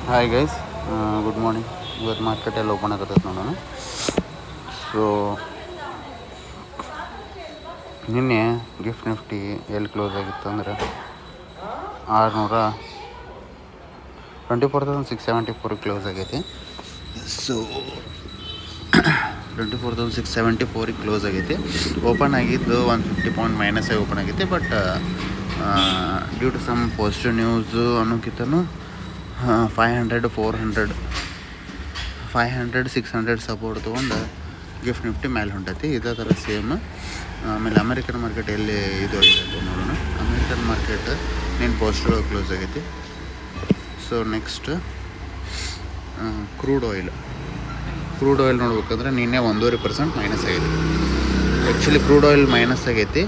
Hi guys, good morning. ಇವತ್ತು ಮಾರ್ಕೆಟೆಲ್ಲ open ಆಗತ್ತೈತೆ ನೋಡೋಣ. So ನಿನ್ನೆ ಗಿಫ್ಟ್ ನಿಫ್ಟಿ ಎಲ್ಲಿ ಕ್ಲೋಸ್ ಆಗಿತ್ತು ಅಂದ್ರೆ 24,674 ಕ್ಲೋಸ್ ಆಗೈತಿ. ಸೊ 24,674 ಕ್ಲೋಸ್ ಆಗೈತಿ. ಓಪನ್ ಆಗಿದ್ದು 150 ಪಾಯಿಂಟ್ ಮೈನಸ್ ಆಗಿ ಓಪನ್ ಆಗೈತಿ. But due to some positive news ಅನ್ನೋಕ್ಕಿಂತನೂ 500, 400, 500, 600 ಸಪೋರ್ಟ್ ತೊಗೊಂಡು ಗಿಫ್ಟ್ ನಿಫ್ಟಿ ಮೇಲೆ ಹೊಂಟೈತಿ. ಇದೇ ಥರ ಸೇಮ್. ಆಮೇಲೆ ಅಮೇರಿಕನ್ ಮಾರ್ಕೆಟ್ ಎಲ್ಲಿ ಇದು ಆಗೈತೆ ನೋಡೋಣ. ಅಮೇರಿಕನ್ ಮಾರ್ಕೆಟ್ ನೀನು ಪಾಸಿಟಿವ್ ಕ್ಲೋಸ್ ಆಗೈತಿ. ಸೊ ನೆಕ್ಸ್ಟ್ ಕ್ರೂಡ್ ಆಯಿಲ್ ನೋಡ್ಬೇಕಂದ್ರೆ ನಿನ್ನೆ 1.5% ಮೈನಸ್ ಆಗೈತಿ. ಆ್ಯಕ್ಚುಲಿ ಕ್ರೂಡ್ ಆಯಿಲ್ ಮೈನಸ್ ಆಗೈತಿ.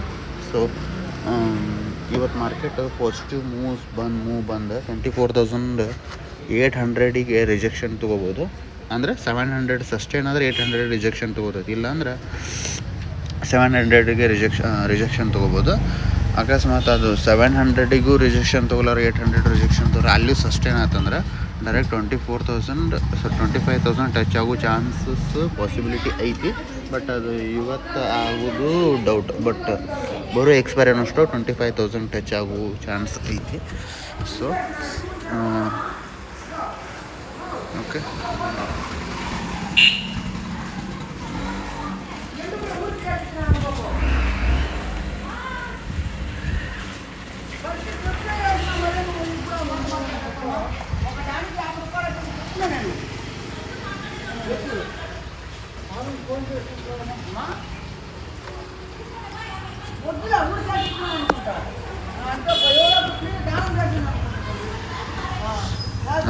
ಸೊ ಇವತ್ತು ಮಾರ್ಕೆಟ್ ಪಾಸಿಟಿವ್ ಮೂವ್ ಬಂದು 24,800ಗೆ ರಿಜೆಕ್ಷನ್ ತೊಗೋಬೋದು. ಅಂದರೆ 700 ಸಸ್ಟೈನ್ ಆದರೆ 800 ರಿಜೆಕ್ಷನ್ ತೊಗೋತೈತಿ. ಇಲ್ಲಾಂದ್ರೆ 700ಗೆ ರಿಜೆಕ್ಷನ್ ತೊಗೋಬೋದು. ಅಕಸ್ಮಾತ್ ಅದು 700ಗೂ ರಿಜೆಕ್ಷನ್ ತೊಗೊಲಾರ 800 ರಿಜೆಕ್ಷನ್ ತೊಗೊಲಾರ ಅಲ್ಲಿ ಸಸ್ಟೈನ್ ಆತಂದ್ರೆ ಡೈರೆಕ್ಟ್ 25,000 ಟಚ್ ಆಗೋ ಚಾನ್ಸಸ್ ಪಾಸಿಬಿಲಿಟಿ ಐತಿ. ಬಟ್ ಅದು ಇವತ್ತು ಆಗೋದು ಡೌಟ್. ಬಟ್ ಬರೋ ಎಕ್ಸ್ಪೈರಿ ಅನ್ನೋಷ್ಟು 25,000 ಟಚ್ ಆಗೋ ಚಾನ್ಸ್ ಐತಿ. ಸೊ ಓಕೆ,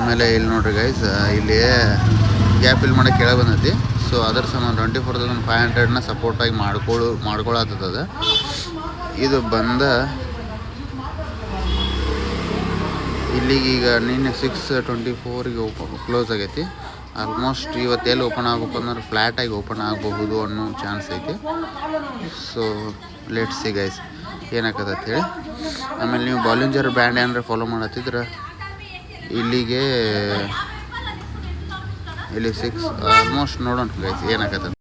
ಆಮೇಲೆ ಇಲ್ಲಿ ನೋಡ್ರಿ ಗೈಸ್, ಇಲ್ಲಿ ಗ್ಯಾಪ್ ಇಲ್ಲಿ ಮಾಡೋಕ್ಕೆ ಕೆಳಗೆ ಬಂದೈತಿ. ಸೊ ಅದರ ಸಮ 24,500ನ ಸಪೋರ್ಟಾಗಿ ಮಾಡ್ಕೊಳತ್ತದ. ಇದು ಬಂದ ಇಲ್ಲಿಗೀಗ ನಿನ್ನೆ 624ಗೆ ಕ್ಲೋಸ್ ಆಗೈತಿ. ಆಲ್ಮೋಸ್ಟ್ ಇವತ್ತೆಲ್ಲಿ ಓಪನ್ ಆಗ್ಬೇಕು ಅಂದ್ರೆ ಫ್ಲ್ಯಾಟಾಗಿ ಓಪನ್ ಆಗಬಹುದು ಅನ್ನೋ ಚಾನ್ಸ್ ಐತಿ. ಸೊ ಲೆಟ್ಸ್ ಸಿ ಗೈಸ್ ಏನಾಗತ್ತಂತ ಹೇಳಿ. ಆಮೇಲೆ ನೀವು ಬಾಲಿಂಜರ್ ಬ್ಯಾಂಡ್ ಏನಾರ ಫಾಲೋ ಮಾಡತ್ತಿದ್ರೆ ಇಲ್ಲಿ 6 ಆಲ್ಮೋಸ್ಟ್ ನೋಡೋಣ ಗೈಸ್ ಏನಾಗತ್ತಂತ.